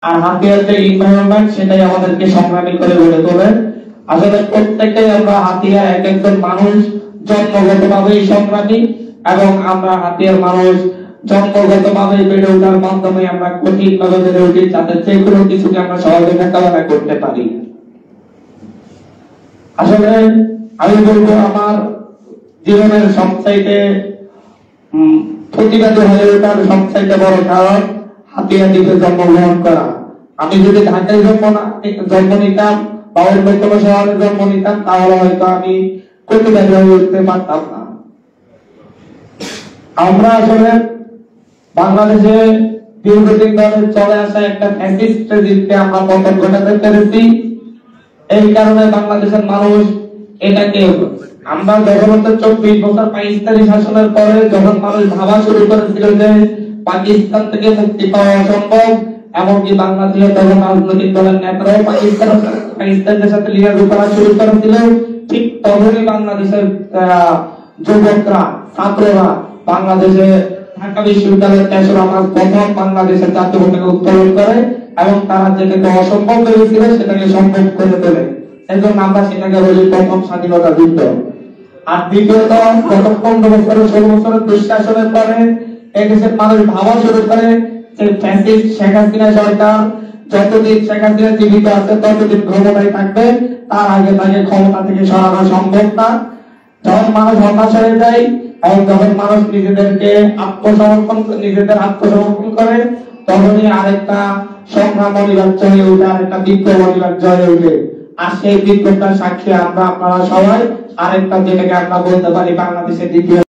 আর হাতিয়ার যে এনভায়রনমেন্ট সেটাই আমাদেরকে সংগ্রামী করে গড়ে তোলে। আসলে প্রত্যেকটাই আমরা হাতিয়া এক একজন মানুষ জন্মগতভাবেই সংগ্রামী, এবং আমরা হাতিয়ার মানুষ জন্মগতভাবে বেড়ে ওঠার মাধ্যমে আমরা কঠিনভাবে বেড়ে উঠি, যাতে যে কোনো কিছুকে আমরা সহজে মোকাবেলা করতে পারি। আসলে আমি বলবো আমার জীবনের সবচাইতে প্রতিবাদী হয়ে ওঠার সবচাইতে বড় কারণ হাতিয়া দ্বীপে জন্মগ্রহণ করা। আমি যদি ঢাকায় জন্ম নিতাম বা অন্য কোনো শহরে জন্ম নিতাম, তাহলে হয়তো আমি প্রতিবাদী হয়ে উঠতে পারতাম না। আমরা আসলে বাংলাদেশে দীর্ঘদিন ধরে চলে আসা একটা ফ্যাসিস্ট রেজিমকে আমরা পতন ঘটাতে পেরেছি। এই কারণে বাংলাদেশের মানুষ এটাকে, আমরা যখন 24 বছর পাকিস্তানি শাসনের পরে যখন মানুষ ভাবা শুরু করেছিল যে পাকিস্তান থেকে মুক্তি পাওয়া অসম্ভব, এমনকি বাংলাদেশের তখন রাজনৈতিক দলের নেতারাও পাকিস্তানের সাথে লিয়াজু করা শুরু করেছিল, ঠিক তখনই বাংলাদেশের যুবকরা, ছাত্ররা বাংলাদেশে ঢাকা বিশ্ববিদ্যালয়ের 13 মার্চ প্রথম বাংলাদেশের জাতীয় পতাকা উত্তোলন করে, এবং তারা যেটাকে অসম্ভব ভেবেছিল সেটাকে সম্ভব করে তোলে। এজন্য আমরা সেটাকে বলি প্রথম স্বাধীনতা যুদ্ধ। আর দ্বিতীয়ত, গত 15 বছরের 16 বছরের দুঃশাসনের পরে এদেশের মানুষ ভাবা শুরু করে যে ফ্যাসিস্ট শেখ হাসিনা সরকার যতদিন শেখ হাসিনা জীবিত আছে ততদিন ক্ষমতায় থাকবে, তার আগে তাকে ক্ষমতা থেকে সরানো সম্ভব না। যখন মানুষ হতাশ হয়ে যায় এবং যখন মানুষ নিজেদের আত্মসমর্পণ করে, তখনই আরেকটা সংগ্রাম অনিবার্য হয়ে ওঠে, আরেকটা বিপ্লব অনিবার্য হয়ে ওঠে। আর সেই বিপ্লবটার সাক্ষী আমরা, আপনারা সবাই। আরেকটা যেটাকে আমরা বলতে পারি বাংলাদেশের দ্বিতীয়